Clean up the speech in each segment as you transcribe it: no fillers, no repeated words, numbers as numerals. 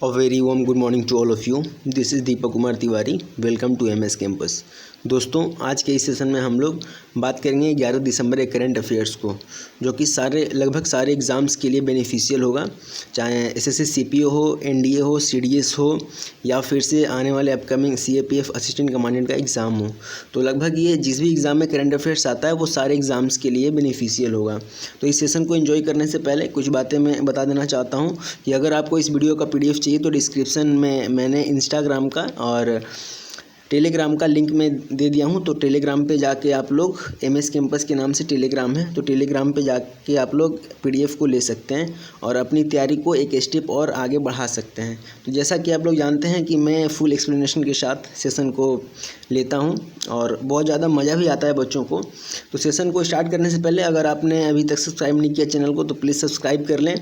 A very warm good morning to all of you. This is Deepak Kumar Tiwari. Welcome to MS campus. दोस्तों, आज के इस session में हम लोग बात करेंगे 11 दिसंबर के करंट अफेयर्स को, जो कि लगभग सारे एग्ज़ाम्स के लिए बेनिफिशियल होगा, चाहे एसएससी सीपीओ हो, एनडीए हो, सीडीएस हो, या फिर से आने वाले अपकमिंग सीएपीएफ असिस्टेंट कमांडेंट का एग्ज़ाम हो. तो लगभग ये जिस भी एग्ज़ाम में करंट अफेयर्स आता है वो सारे एग्ज़ाम्स के लिए बेनिफिशियल होगा. तो इस सेशन को एंजॉय करने से पहले कुछ बातें मैं बता देना चाहता हूँ कि अगर आपको इस वीडियो का पीडीएफ चाहिए तो डिस्क्रिप्शन में मैंने इंस्टाग्राम का और टेलीग्राम का लिंक में दे दिया हूँ. तो टेलीग्राम पे जाके आप लोग एमएस कैंपस के नाम से टेलीग्राम है, तो टेलीग्राम पे जाके आप लोग पीडीएफ को ले सकते हैं और अपनी तैयारी को एक स्टेप और आगे बढ़ा सकते हैं. तो जैसा कि आप लोग जानते हैं कि मैं फुल एक्सप्लेनेशन के साथ सेशन को लेता हूं और बहुत ज़्यादा मज़ा भी आता है बच्चों को. तो सेशन को स्टार्ट करने से पहले अगर आपने अभी तक सब्सक्राइब नहीं किया चैनल को तो प्लीज़ सब्सक्राइब कर लें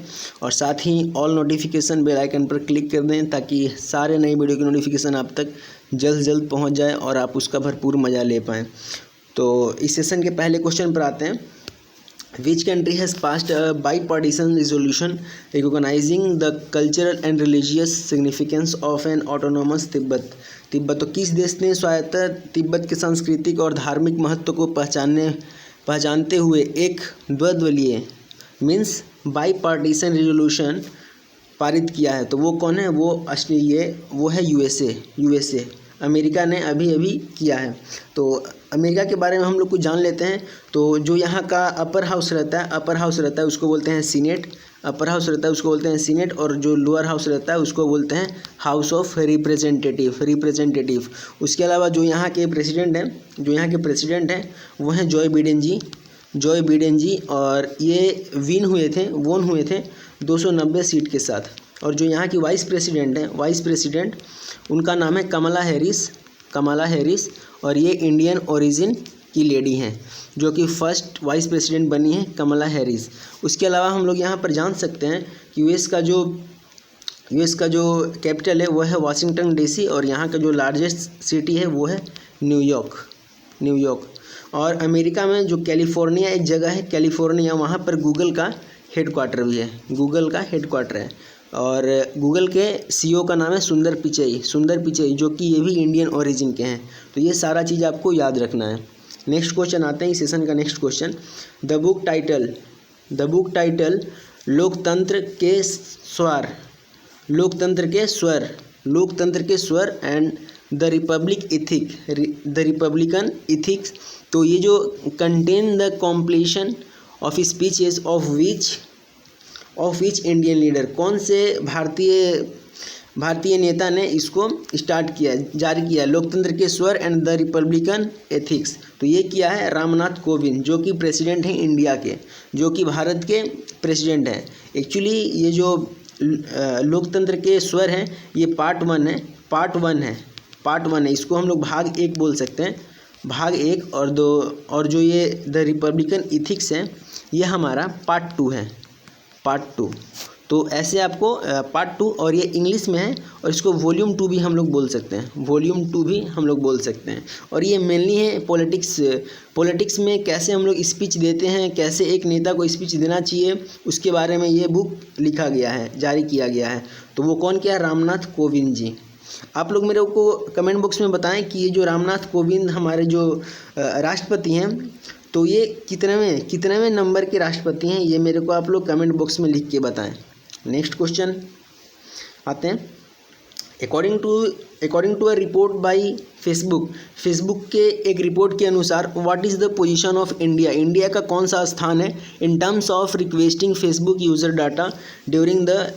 और साथ ही ऑल नोटिफिकेशन बेल आइकन पर क्लिक कर दें ताकि सारे नई वीडियो की नोटिफिकेशन आप तक जल्द से जल्द पहुंच जाए और आप उसका भरपूर मज़ा ले पाएँ. तो इस सेशन के पहले क्वेश्चन पर आते हैं. Which country has passed a bipartisan resolution recognizing the cultural and religious significance of an autonomous Tibet? तो किस देश ने स्वायत्त तिब्बत के सांस्कृतिक और धार्मिक महत्व को पहचानते हुए एक द्विदलीय मीन्स बाईपार्टीसन रेजोल्यूशन पारित किया है? तो वो कौन है? वो है यूएसए. अमेरिका ने अभी किया है. तो अमेरिका के बारे में हम लोग कुछ जान लेते हैं. तो जो यहाँ का अपर हाउस रहता है उसको बोलते हैं सीनेट. और जो लोअर हाउस रहता है उसको बोलते हैं हाउस ऑफ रिप्रेजेंटेटिव. उसके अलावा जो यहाँ के प्रेसिडेंट हैं वो हैं जॉय बिडेन जी और ये वोन हुए थे 290 सीट के साथ. और जो यहाँ की वाइस प्रेसिडेंट उनका नाम है कमला हैरिस और ये इंडियन ओरिजिन की लेडी हैं जो कि फर्स्ट वाइस प्रेसिडेंट बनी है कमला हैरिस. उसके अलावा हम लोग यहाँ पर जान सकते हैं कि यूएस का जो कैपिटल है वो है वाशिंगटन डीसी और यहाँ का जो लार्जेस्ट सिटी है वो है न्यूयॉर्क. और अमेरिका में जो कैलिफोर्निया एक जगह है कैलिफोर्निया, वहाँ पर गूगल का हेडक्वार्टर भी है. और गूगल के सीईओ का नाम है सुंदर पिचई जो कि ये भी इंडियन ओरिजिन के हैं. तो ये सारा चीज़ आपको याद रखना है. नेक्स्ट क्वेश्चन आते हैं इस सेशन का. Next question, the book title लोकतंत्र के स्वर एंड द रिपब्लिकन इथिक्स. तो ये जो contain the completion of speeches of which Indian leader, कौन से भारतीय नेता ने इसको जारी किया? लोकतंत्र के स्वर एंड द रिपब्लिकन एथिक्स. तो ये किया है रामनाथ कोविंद जो कि प्रेसिडेंट हैं इंडिया के, जो कि भारत के प्रेसिडेंट हैं. एक्चुअली ये जो लोकतंत्र के स्वर हैं ये पार्ट वन है. इसको हम लोग भाग 1 बोल सकते हैं, भाग 1 और 2. और जो ये द रिपब्लिकन इथिक्स है ये हमारा पार्ट 2 है. तो ऐसे आपको पार्ट 2 और ये इंग्लिश में है और इसको वॉल्यूम 2 भी हम लोग बोल सकते हैं. और ये मेनली है पॉलिटिक्स में कैसे हम लोग स्पीच देते हैं, कैसे एक नेता को स्पीच देना चाहिए, उसके बारे में ये बुक लिखा गया है, जारी किया गया है. तो वो कौन किया? रामनाथ कोविंद जी. आप लोग मेरे को कमेंट बॉक्स में बताएं कि ये जो रामनाथ कोविंद हमारे जो राष्ट्रपति हैं तो ये कितनेवें नंबर के राष्ट्रपति हैं, ये मेरे को आप लोग कमेंट बॉक्स में लिख के बताएं. नेक्स्ट क्वेश्चन आते हैं. According to a report by Facebook के एक रिपोर्ट के अनुसार what is the position of India का कौन सा स्थान है in terms of requesting Facebook user data during the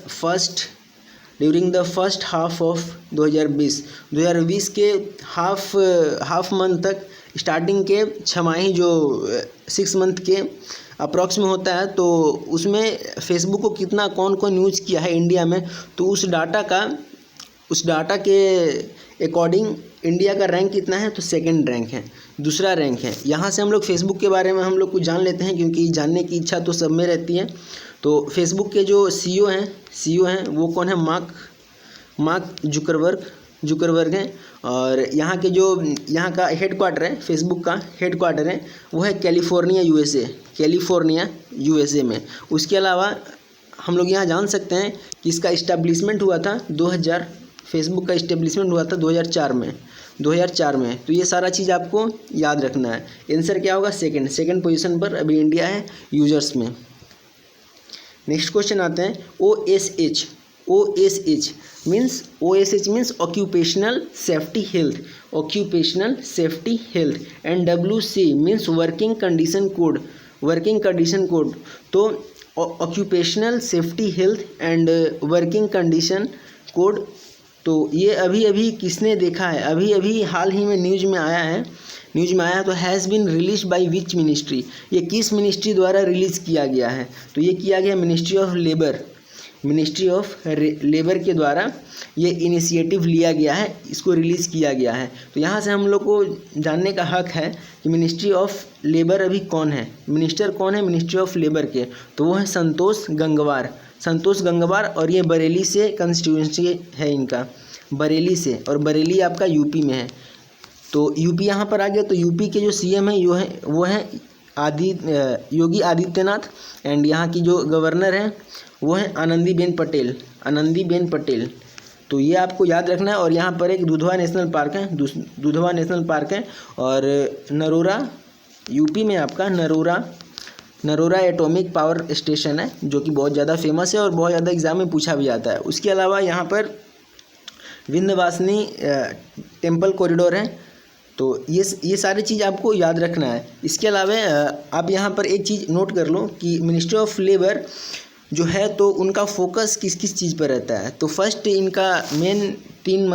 first half of 2020 के हाफ मंथ तक, स्टार्टिंग के छमाही जो 6 मंथ के अप्रॉक्स में होता है. तो उसमें फेसबुक को कितना कौन यूज़ किया है इंडिया में, तो उस डाटा के अकॉर्डिंग इंडिया का रैंक कितना है? तो दूसरा रैंक है. यहाँ से हम लोग फेसबुक के बारे में हम लोग कुछ जान लेते हैं क्योंकि जानने की इच्छा तो सब में रहती है. तो फेसबुक के जो सीईओ हैं वो कौन है? मार्क जुकरबर्ग हैं. और यहाँ का हेडक्वार्टर है, फेसबुक का हेडक्वार्टर है वो है कैलिफोर्निया यूएसए में. उसके अलावा हम लोग यहाँ जान सकते हैं कि इसका इस्टेब्लिशमेंट हुआ था 2000, फेसबुक का इस्टेब्लिशमेंट हुआ था 2004 में। तो ये सारा चीज़ आपको याद रखना है। आंसर क्या होगा? सेकंड पोजीशन पर अभी इंडिया है यूजर्स में। नेक्स्ट क्वेश्चन आते हैं OSH means occupational safety health and WC means working condition code. तो occupational safety health and working condition code, तो ये अभी किसने देखा है? अभी हाल ही में न्यूज़ में आया तो has been release by which ministry, ये किस मिनिस्ट्री द्वारा रिलीज़ किया गया है? तो ये किया गया मिनिस्ट्री ऑफ लेबर के द्वारा ये इनिशिएटिव लिया गया है, इसको रिलीज़ किया गया है। तो यहाँ से हम लोग को जानने का हक है कि मिनिस्ट्री ऑफ लेबर अभी कौन है, मिनिस्टर कौन है मिनिस्ट्री ऑफ लेबर के? तो वो है संतोष गंगवार, और ये बरेली से कंस्टिट्यूंसी है इनका, बरेली से, और बरेली आपका यूपी में है। तो यूपी यहाँ पर आ गया। तो यूपी के जो CM है वो है योगी आदित्यनाथ, एंड यहाँ की जो गवर्नर है वो है आनंदीबेन पटेल। तो ये आपको याद रखना है। और यहाँ पर एक दुधवा नेशनल पार्क है, और नरोरा, यूपी में आपका नरोरा एटॉमिक पावर स्टेशन है, जो कि बहुत ज़्यादा फेमस है और बहुत ज़्यादा एग्जाम में पूछा भी जाता है। उसके अलावा यहाँ पर विंध्यवासिनी टेम्पल कॉरिडोर है। तो ये सारी चीज़ आपको याद रखना है। इसके अलावा आप यहाँ पर एक चीज़ नोट कर लो कि मिनिस्ट्री ऑफ लेबर जो है तो उनका फोकस किस किस चीज़ पर रहता है। तो फर्स्ट इनका मेन 3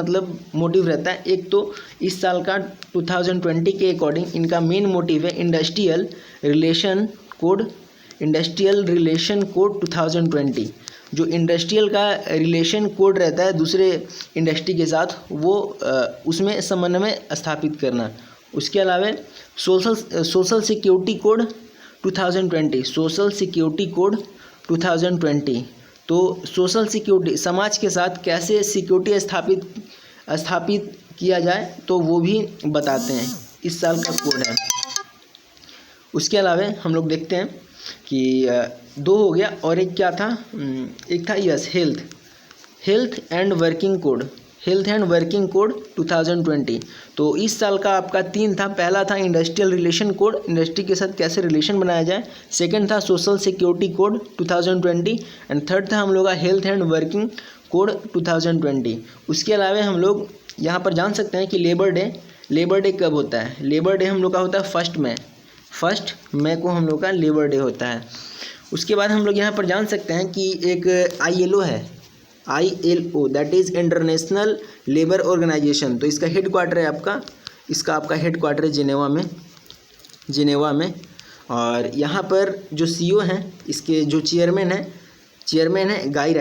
मोटिव रहता है। एक तो इस साल का 2020 के अकॉर्डिंग इनका मेन मोटिव है इंडस्ट्रियल रिलेशन कोड 2020। जो इंडस्ट्रियल का रिलेशन कोड रहता है दूसरे इंडस्ट्री के साथ, वो उसमें समन्वय स्थापित करना। उसके अलावा सोशल सिक्योरिटी कोड 2020। तो सोशल सिक्योरिटी, समाज के साथ कैसे सिक्योरिटी स्थापित किया जाए, तो वो भी बताते हैं, इस साल का कोड है। उसके अलावा हम लोग देखते हैं कि 2 हो गया, और एक क्या था? एक था हेल्थ एंड वर्किंग कोड 2020। तो इस साल का आपका 3 था। पहला था इंडस्ट्रियल रिलेशन कोड, इंडस्ट्री के साथ कैसे रिलेशन बनाया जाए। सेकंड था social security code 2020, and third था हम लोग का हेल्थ एंड वर्किंग कोड 2020। उसके अलावा हम लोग यहाँ पर जान सकते हैं कि लेबर डे कब होता है। लेबर डे हम लोग का होता है 1 मई को हम लोग का लेबर डे होता है। उसके बाद हम लोग यहाँ पर जान सकते हैं कि एक ILO है, that is international labour organisation. तो इसका हेड क्वार्टर है आपका हेड क्वार्टर है जिनेवा में। और यहाँ पर जो CEO हैं, इसके जो चेयरमैन है गाई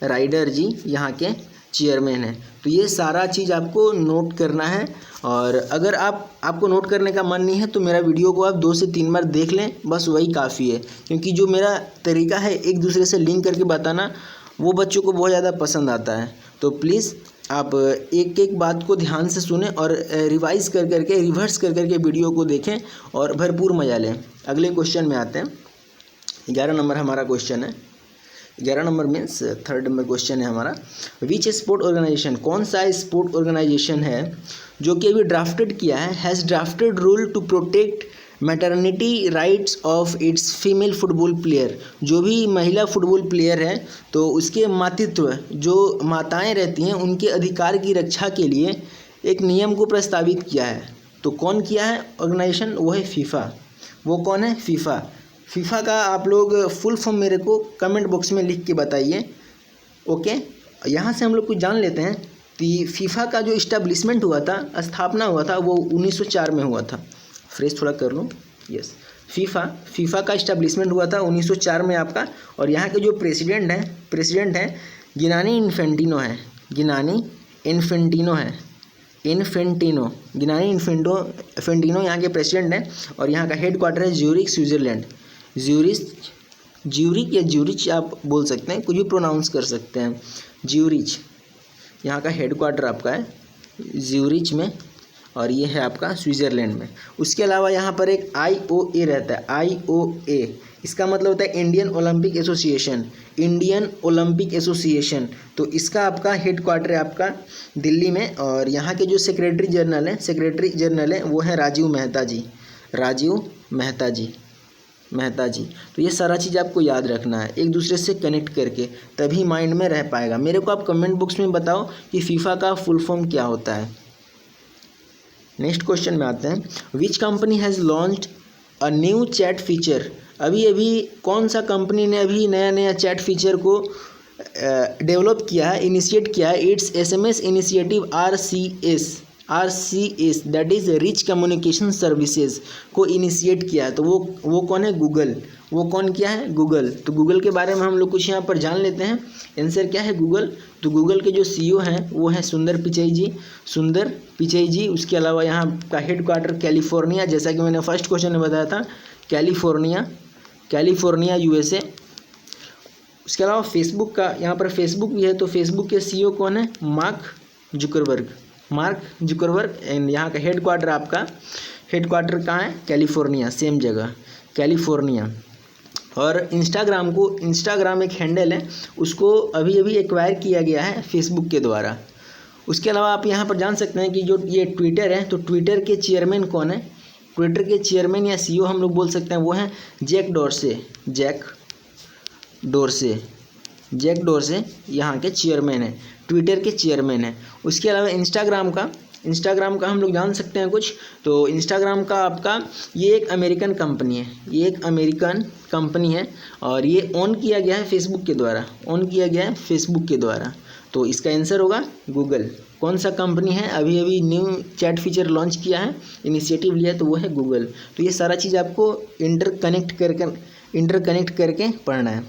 राइडर जी, यहाँ के चेयरमैन हैं। तो ये सारा चीज़ आपको नोट करना है। और अगर आपको नोट करने का मन नहीं है तो मेरा वीडियो को आप 2 से 3 बार देख लें, बस वही काफ़ी है। क्योंकि जो मेरा तरीका है एक दूसरे से लिंक करके बताना, वो बच्चों को बहुत ज़्यादा पसंद आता है। तो प्लीज़ आप एक बात को ध्यान से सुने और रिवाइज रिवर्स कर करके वीडियो को देखें और भरपूर मजा लें। अगले क्वेश्चन में आते हैं। 11 नंबर हमारा क्वेश्चन है। 11 number means 3rd number question है हमारा। विच स्पोर्ट ऑर्गेनाइजेशन, कौन सा स्पोर्ट ऑर्गेनाइजेशन है जो कि अभी ड्राफ्टेड किया है, has drafted rule to protect maternity rights of its female football player. जो भी महिला फुटबॉल प्लेयर है तो उसके मातृत्व, जो माताएं रहती हैं, उनके अधिकार की रक्षा के लिए एक नियम को प्रस्तावित किया है। तो कौन किया है ऑर्गेनाइजेशन? वो है फीफा। वो कौन है? फीफा का आप लोग फुल फॉर्म मेरे को कमेंट बॉक्स में लिख के बताइए। ओके, यहाँ से हम लोग कुछ जान लेते हैं कि फीफा का जो इस्टेब्लिशमेंट हुआ था, स्थापना हुआ था, वो 1904 में हुआ था। फ्रेश थोड़ा कर लूँ। यस, फीफा का इस्टेब्लिशमेंट हुआ था 1904 में आपका। और यहाँ के जो प्रेसिडेंट हैं गिनानी इन्फेंटिनो यहाँ के प्रेसिडेंट हैं। और यहाँ का हेड क्वार्टर है ज्यूरिख, स्विट्ज़रलैंड। ज्यूरिच आप बोल सकते हैं, कुछ भी प्रोनाउंस कर सकते हैं। ज्यूरिच यहाँ का हेड क्वार्टर आपका है ज्यूरिच में, और ये है आपका स्विट्ज़रलैंड में। उसके अलावा यहाँ पर एक IOA रहता है, IOA इसका मतलब होता है Indian Olympic association, Indian Olympic association. तो इसका आपका हेड क्वार्टर है आपका दिल्ली में, और यहाँ के जो सेक्रेटरी जनरल हैं वो हैं राजीव मेहता जी, राजीव मेहता जी। तो ये सारा चीज़ आपको याद रखना है एक दूसरे से कनेक्ट करके, तभी माइंड में रह पाएगा। मेरे को आप कमेंट बॉक्स में बताओ कि फीफा का फुल फॉर्म क्या होता है। नेक्स्ट क्वेश्चन में आते हैं, which company has launched a new chat feature. अभी अभी कौन सा कंपनी ने अभी नया चैट फीचर को डेवलप किया है, इनिशिएट किया है। It's SMS initiative RCS that is rich communication services को इनिशिएट किया है। तो वो कौन है, गूगल। वो कौन किया है, गूगल। तो गूगल के बारे में हम लोग कुछ यहाँ पर जान लेते हैं। आंसर क्या है, गूगल। तो गूगल के जो CEO हैं वो हैं सुंदर पिचई जी। उसके अलावा यहाँ का हेड क्वार्टर कैलिफोर्निया, जैसा कि मैंने फर्स्ट क्वेश्चन में बताया था, कैलिफोर्निया USA। उसके अलावा फेसबुक का, यहाँ पर फेसबुक भी है, तो फेसबुक के CEO कौन है, मार्क जुकरबर्ग। एंड यहाँ का हेड क्वार्टर कहाँ है, कैलिफोर्निया, सेम जगह कैलिफोर्निया। और इंस्टाग्राम एक हैंडल है, उसको अभी एक्वायर किया गया है फेसबुक के द्वारा। उसके अलावा आप यहाँ पर जान सकते हैं कि जो ये ट्विटर है, तो ट्विटर के चेयरमैन कौन है, ट्विटर के चेयरमैन या CEO हम लोग बोल सकते हैं, वो हैं जैक डोरसे यहाँ के चेयरमैन है, ट्विटर के चेयरमैन है। उसके अलावा इंस्टाग्राम का हम लोग जान सकते हैं कुछ। तो इंस्टाग्राम का आपका ये एक अमेरिकन कंपनी है, और ये ऑन किया गया है फेसबुक के द्वारा। तो इसका आंसर होगा गूगल। कौन सा कंपनी है, अभी न्यू चैट फीचर लॉन्च किया है, इनिशिएटिव लिया, तो वो है गूगल। तो ये सारा चीज़ आपको इंटरकनेक्ट करके पढ़ना है।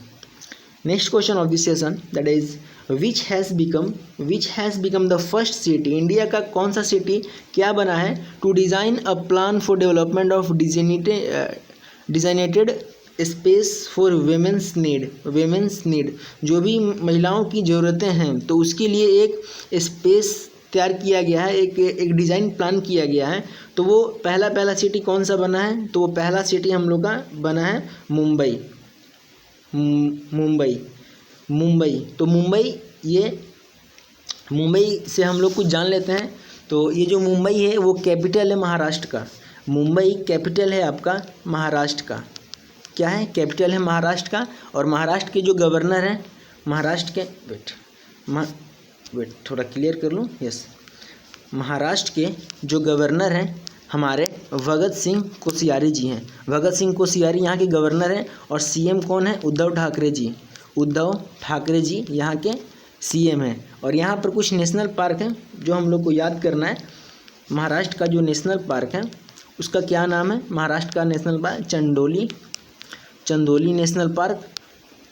Next question of this session that is which has become the first city. India का कौन सा सिटी क्या बना है to design a plan for development of designated space for women's need. जो भी महिलाओं की ज़रूरतें हैं, तो उसके लिए एक स्पेस तैयार किया गया है, एक डिज़ाइन प्लान किया गया है। तो वो पहला सिटी कौन सा बना है, तो वो पहला सिटी हम लोग का बना है मुंबई। तो मुंबई से हम लोग कुछ जान लेते हैं। तो ये जो मुंबई है वो कैपिटल है महाराष्ट्र का। मुंबई कैपिटल है आपका महाराष्ट्र का। क्या है, कैपिटल है महाराष्ट्र का। और महाराष्ट्र के जो गवर्नर हैं, थोड़ा क्लियर कर लूँ, यस, महाराष्ट्र के जो गवर्नर हैं हमारे भगत सिंह कोश्यारी जी हैं। भगत सिंह कोश्यारी यहाँ के गवर्नर हैं। और CM कौन है, उद्धव ठाकरे जी यहाँ के CM हैं। और यहाँ पर कुछ नेशनल पार्क हैं जो हम लोग को याद करना है। महाराष्ट्र का जो नेशनल पार्क है उसका क्या नाम है, महाराष्ट्र का national park Chandoli national park,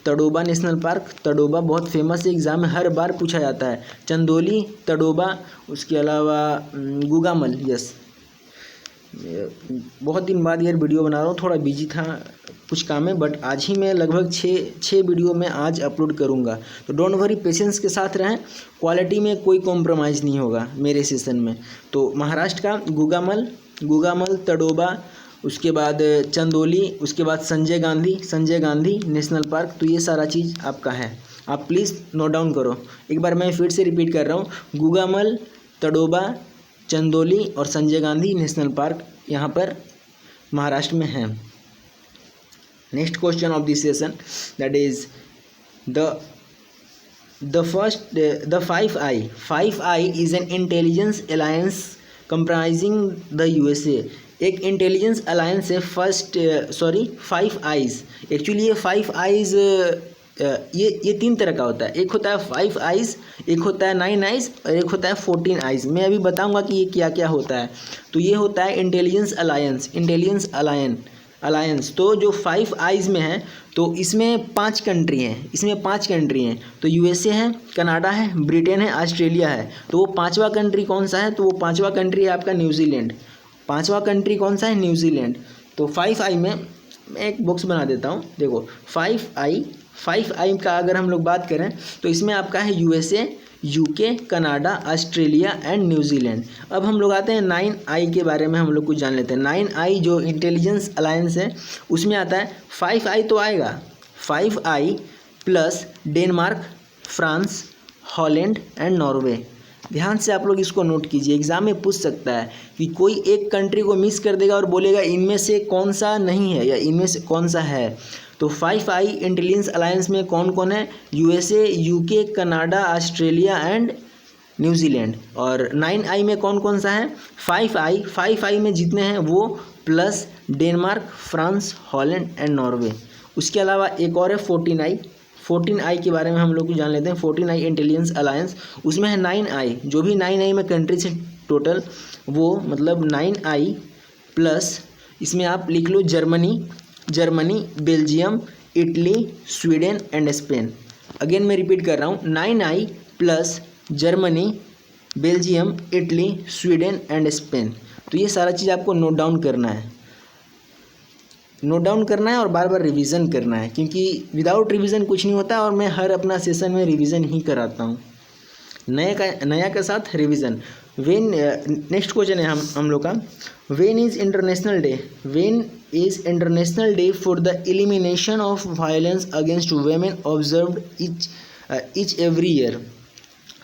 Tadoba national park. Tadoba बहुत फेमस है, एग्जाम में हर बार पूछा जाता है, चंदोली, तड़ोबा। उसके अलावा गुगामल, यस। बहुत दिन बाद यार वीडियो बना रहा हूँ, थोड़ा बिजी था, कुछ काम है, बट आज ही मैं लगभग छः वीडियो में आज अपलोड करूँगा। तो डोंट वरी, पेशेंस के साथ रहें, क्वालिटी में कोई कॉम्प्रोमाइज़ नहीं होगा मेरे सेशन में। तो महाराष्ट्र का गुगामल, तड़ोबा, उसके बाद चंदोली, उसके बाद संजय गांधी नेशनल पार्क। तो ये सारा चीज़ आपका है, आप प्लीज़ नोट डाउन करो। एक बार मैं फिर से रिपीट कर रहा हूँ, गुगामल, तड़ोबा, चंदोली और संजय गांधी नेशनल पार्क यहाँ पर महाराष्ट्र में है। Next question of this session that is the 5I is an intelligence alliance comprising the USA। एक इंटेलिजेंस अलायंस है 5 आइज़। एक्चुअली ये 5 आइज़ ये 3 तरह का होता है। एक होता है 5 आइज़, एक होता है 9 आइज़ और एक होता है 14 आइज़। मैं अभी बताऊंगा कि ये क्या क्या होता है। तो ये होता है इंटेलिजेंस अलायंस। तो जो 5 आइज़ में है, तो इसमें 5 कंट्री हैं। तो USA है, कनाडा है, ब्रिटेन है, ऑस्ट्रेलिया है। तो वो 5वां कंट्री कौन सा है, तो वो 5वां कंट्री है आपका न्यूजीलैंड। 5वां कंट्री कौन सा है, न्यूजीलैंड। तो 5I में मैं एक बॉक्स बना देता हूँ, देखो 5I का अगर हम लोग बात करें तो इसमें आपका है USA, UK, Canada, Australia and New Zealand. अब हम लोग आते हैं 9I के बारे में हम लोग कुछ जान लेते हैं। 9I जो इंटेलिजेंस अलायंस है उसमें आता है। 5I तो आएगा, 5I plus Denmark, France, Holland and Norway. ध्यान से आप लोग इसको नोट कीजिए, एग्जाम में पूछ सकता है कि कोई एक कंट्री को मिस कर देगा और बोलेगा इनमें से कौन सा नहीं है या इनमें से कौन सा है। तो 5I इंटेलिजेंस अलायंस में कौन कौन है? USA, UK, Canada, Australia and New Zealand. और 9I में कौन कौन सा है? 5I में जितने हैं वो plus Denmark, France, Holland and Norway. उसके अलावा एक और है 14I के बारे में हम लोग जान लेते हैं। 14I इंटेलिजेंस अलायंस, उसमें है 9I, जो भी 9I में कंट्रीज है टोटल वो मतलब 9I प्लस इसमें आप लिख लो Germany, Belgium, Italy, Sweden and Spain. Again मैं रिपीट कर रहा हूँ, 9I plus Germany, Belgium, Italy, Sweden and Spain. तो ये सारा चीज़ आपको नोट डाउन करना है और बार बार रिवीजन करना है, क्योंकि विदाउट रिवीजन कुछ नहीं होता और मैं हर अपना सेशन में रिवीजन ही कराता हूँ, नया के साथ रिवीजन। नेक्स्ट क्वेश्चन है हम लोग का, when is international day for the elimination of violence against women observed each every year.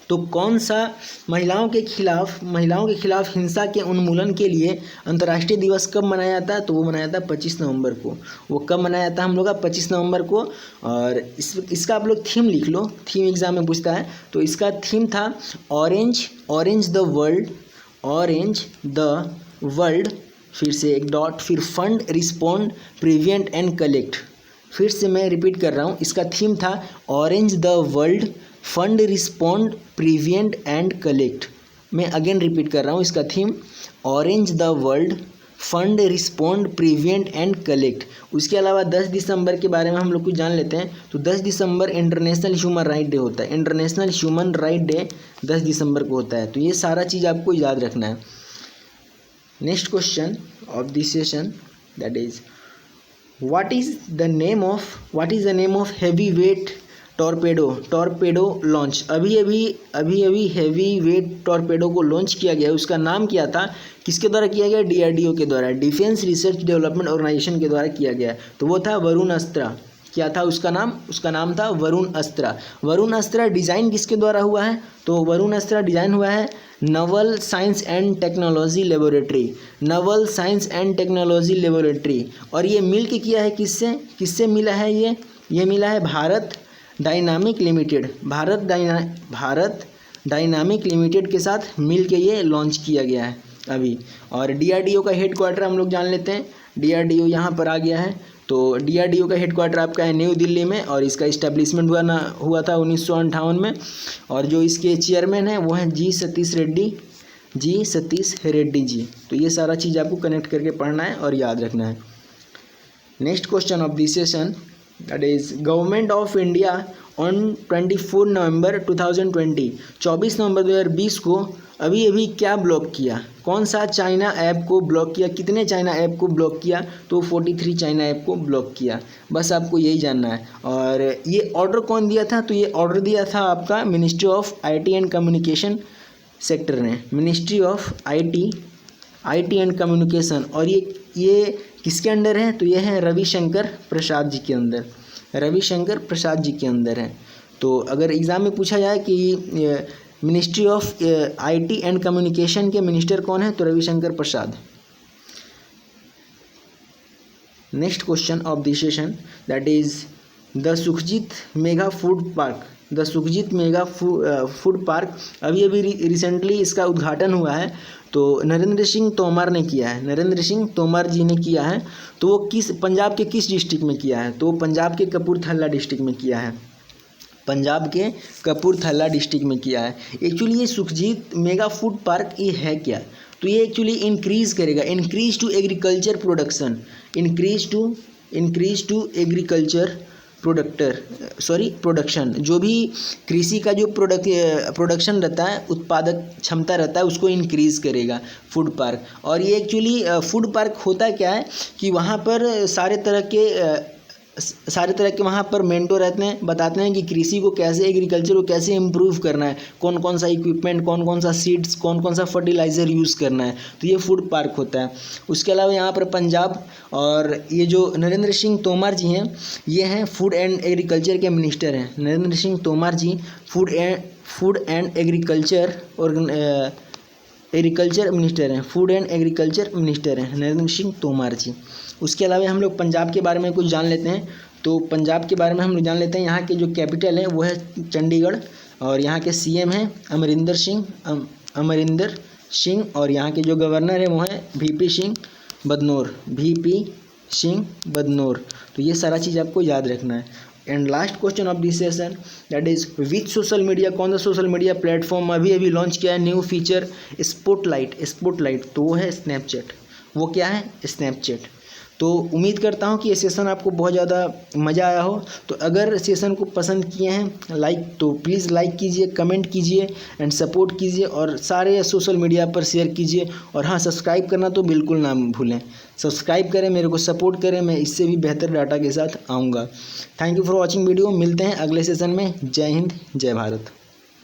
तो कौन सा महिलाओं के खिलाफ हिंसा के उन्मूलन के लिए अंतर्राष्ट्रीय दिवस कब मनाया जाता है? तो वो मनाया जाता है 25 नवंबर को। वो कब मनाया जाता है हम लोग का? 25 नवंबर को। और इसका आप लोग थीम लिख लो, थीम एग्जाम में पूछता है। तो इसका थीम था ऑरेंज द वर्ल्ड, फिर से एक डॉट, फिर fund, respond, prevent and collect. फिर से मैं रिपीट कर रहा हूँ, इसका थीम था orange the world, fund, respond, prevent and collect. मैं अगेन रिपीट कर रहा हूँ, इसका theme orange the world, fund, respond, prevent and collect. उसके अलावा 10 दिसंबर के बारे में हम लोग कुछ जान लेते हैं। तो 10 दिसंबर इंटरनेशनल ह्यूमन राइट डे होता है। इंटरनेशनल ह्यूमन राइट डे 10 दिसंबर को होता है। तो ये सारा चीज़ आपको याद रखना है। Next question of this session, that is what is the name of heavy weight torpedo launch. अभी अभी हैवी वेट टॉर्पेडो को लॉन्च किया गया। उसका नाम क्या था? किसके द्वारा किया गया? DRDO के द्वारा, डिफेंस रिसर्च डेवलपमेंट ऑर्गेनाइजेशन के द्वारा किया गया। तो वो था वरुण अस्त्रा। क्या था उसका नाम? उसका नाम था वरुण अस्त्रा। वरुण अस्त्रा डिज़ाइन किसके द्वारा हुआ है? तो वरुण अस्त्रा डिज़ाइन हुआ है Naval science and technology laboratory. और ये मिल के किया है किससे मिला है? ये मिला है भारत डायनामिक लिमिटेड के साथ मिल के ये लॉन्च किया गया है अभी। और DRDO का हेड क्वार्टर हम लोग जान लेते हैं। DRDO यहाँ पर आ गया है। तो DRDO का हेड क्वार्टर आपका है न्यू दिल्ली में, और इसका इस्टेब्लिशमेंट हुआ था 1958 में। और जो इसके चेयरमैन हैं वो हैं जी सतीश रेड्डी जी। तो ये सारा चीज़ आपको कनेक्ट करके पढ़ना है और याद रखना है। Next question of this session, that is government of India on 24 नवंबर 2020, 24 नवंबर 2020 को अभी क्या ब्लॉक किया? कौन सा चाइना ऐप को ब्लॉक किया? कितने चाइना ऐप को ब्लॉक किया? तो 43 चाइना ऐप को ब्लॉक किया। बस आपको यही जानना है। और ये ऑर्डर कौन दिया था? तो ये ऑर्डर दिया था आपका ministry of IT and communication sector ने, ministry of IT and communication. और ये किसके अंडर है? तो ये है रविशंकर प्रसाद जी के अंदर है। तो अगर एग्ज़ाम में पूछा जाए कि ministry of IT and communication के मिनिस्टर कौन है? तो Ravishankar Prasad. Next question of this session, that is the Sukhjeet mega food park अभी रिसेंटली इसका उद्घाटन हुआ है। तो नरेंद्र सिंह तोमर जी ने किया है। तो वो पंजाब के किस डिस्ट्रिक्ट में किया है? तो पंजाब के कपूरथला डिस्ट्रिक्ट में किया है। एक्चुअली ये सुखजीत मेगा फूड पार्क ये है क्या? तो ये actually increase to agriculture production, जो भी कृषि का जो प्रोडक्शन रहता है, उत्पादक क्षमता रहता है, उसको इंक्रीज़ करेगा फूड पार्क। और ये एक्चुअली फूड पार्क होता क्या है कि वहाँ पर सारे तरह के सारे तरह के वहाँ पर मेंटोर रहते हैं, बताते हैं कि कृषि को कैसे, एग्रीकल्चर को कैसे इम्प्रूव करना है, कौन कौन सा इक्विपमेंट, कौन कौन सा सीड्स, कौन कौन सा फर्टिलाइज़र यूज़ करना है। तो ये फूड पार्क होता है। उसके अलावा यहाँ पर पंजाब और ये जो नरेंद्र सिंह तोमर जी हैं, ये हैं फूड एंड एग्रीकल्चर के मिनिस्टर हैं। नरेंद्र सिंह तोमर जी फूड एंड एग्रीकल्चर मिनिस्टर हैं, फूड एंड एग्रीकल्चर मिनिस्टर हैं नरेंद्र सिंह तोमर जी। उसके अलावा हम लोग पंजाब के बारे में कुछ जान लेते हैं। तो पंजाब के बारे में हम लोग जान लेते हैं, यहाँ के जो कैपिटल है वो है चंडीगढ़, और यहाँ के सीएम हैं अमरिंदर सिंह, और यहाँ के जो गवर्नर हैं वो हैं वीपी सिंह बदनौर। तो ये सारा चीज़ आपको याद रखना है। And last question of this session, that is which social media, कौन सा सोशल मीडिया प्लेटफॉर्म अभी लॉन्च किया है न्यू फीचर स्पॉटलाइट। तो वो है स्नैपचैट। वो क्या है? स्नैपचैट। तो उम्मीद करता हूँ कि ये सेशन आपको बहुत ज़्यादा मज़ा आया हो। तो अगर सेशन को पसंद किए हैं तो प्लीज़ लाइक कीजिए, कमेंट कीजिए एंड सपोर्ट कीजिए, और सारे सोशल मीडिया पर शेयर कीजिए। और हाँ, सब्सक्राइब करना तो बिल्कुल ना भूलें। सब्सक्राइब करें, मेरे को सपोर्ट करें, मैं इससे भी बेहतर डाटा के साथ आऊँगा। Thank you for watching video. मिलते हैं अगले सेशन में। जय हिंद, जय भारत।